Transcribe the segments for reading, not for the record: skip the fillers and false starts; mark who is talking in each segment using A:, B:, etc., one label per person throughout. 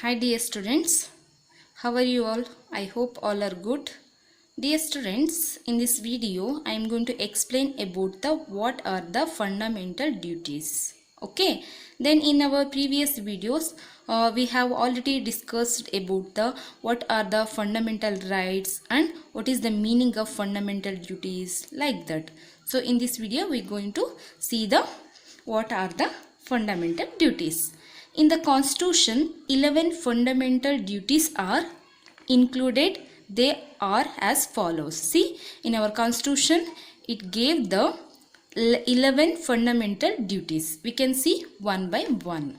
A: Hi dear students, how are you all? I hope all are good. Dear students, in this video I am going to explain about what are the fundamental duties. Okay, then in our previous videos we have already discussed about what are the fundamental rights and what is the meaning of fundamental duties, like that. So in this video we are going to see what are the fundamental duties. In the Constitution, 11 fundamental duties are included. They are as follows. See, in our Constitution, it gave the 11 fundamental duties. We can see one by one.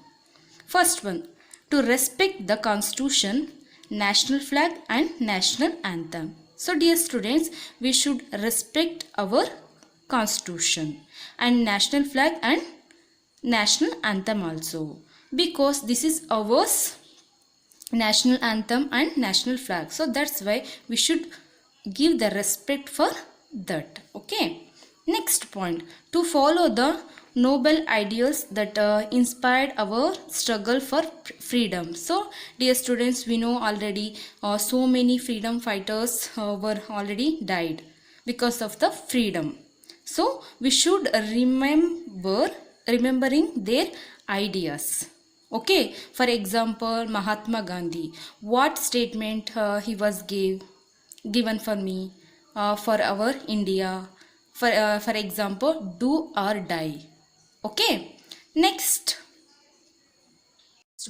A: First one, to respect the Constitution, national flag and national anthem. So dear students, we should respect our Constitution and national flag and national anthem also, because this is ours, national anthem and national flag. So that's why we should give the respect for that. Okay, next point, to follow the noble ideals that inspired our struggle for freedom. So dear students, we know already so many freedom fighters were already died because of the freedom. So we should remembering their ideas. Okay, for example, Mahatma Gandhi, what statement he was given for me, for our India, for example, do or die. Okay, next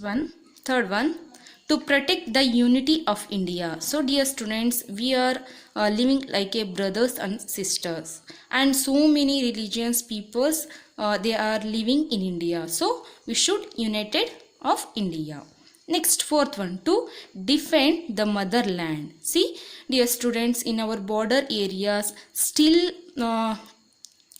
A: one, third one, to protect the unity of India. So dear students, we are living like a brothers and sisters, and so many religions peoples they are living in India. So we should united of India. Next, fourth one, to defend the motherland. See dear students, in our border areas still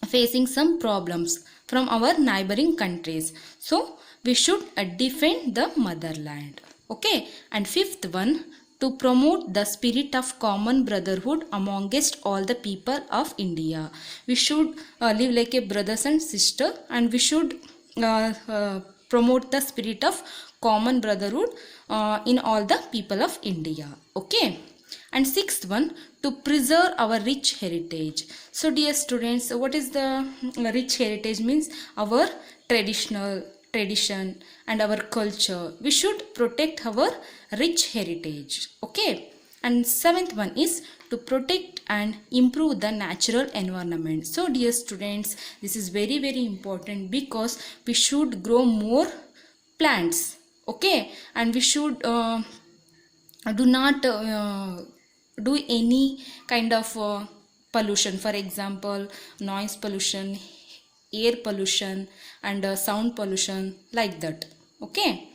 A: facing some problems from our neighboring countries. So we should defend the motherland. Okay, and fifth one, to promote the spirit of common brotherhood amongst all the people of India. We should live like a brothers and sister, and we should promote the spirit of common brotherhood in all the people of India. Okay, and sixth one, to preserve our rich heritage. So dear students, what is the rich heritage means? Our tradition and our culture. We should protect our rich heritage. Okay, and seventh one is to protect and improve the natural environment. So dear students, this is very important, because we should grow more plants. Okay, and we should do not do any kind of pollution, for example noise pollution, air pollution and sound pollution, like that. Okay,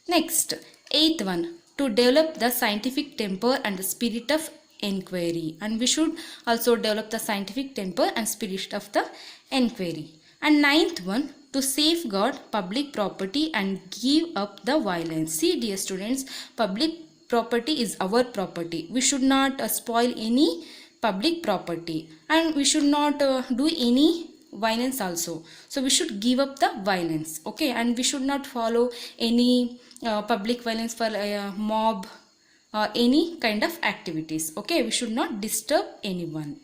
A: next, eighth one, to develop the scientific temper and the spirit of inquiry, and we should also develop the scientific temper and spirit of the inquiry. And ninth one, to safeguard public property and give up the violence. See dear students, public property is our property. We should not spoil any public property, and we should not do any violence also. So we should give up the violence. Okay, and we should not follow any public violence for mob any kind of activities. Okay, we should not disturb anyone.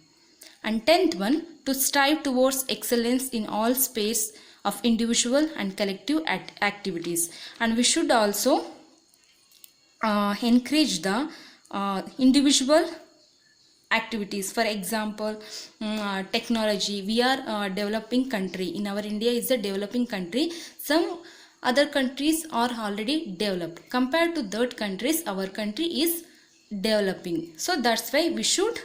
A: And tenth one, to strive towards excellence in all space of individual and collective activities, and we should also encourage the individual activities. For example, technology, we are developing country. In our India is a developing country. Some other countries are already developed. Compared to third countries, our country is developing. So that's why we should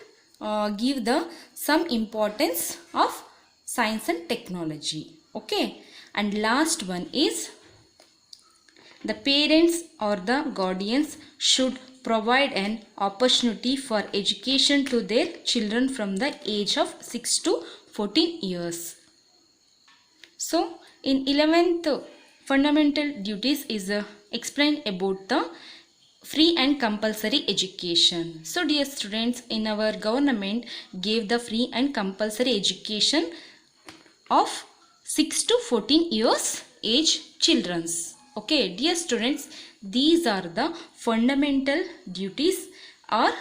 A: give the some importance of science and technology. Okay, and last one is the parents or the guardians should provide an opportunity for education to their children from the age of 6 to 14 years. So in 11th fundamental duties is explain about the free and compulsory education. So dear students, in our government gave the free and compulsory education of 6 to 14 years age children's. Okay dear students, these are the fundamental duties are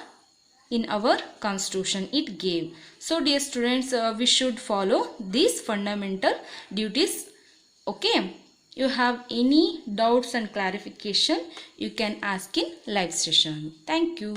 A: in our constitution it gave. So dear students, we should follow these fundamental duties. Okay, you have any doubts and clarification, you can ask in live session. Thank you.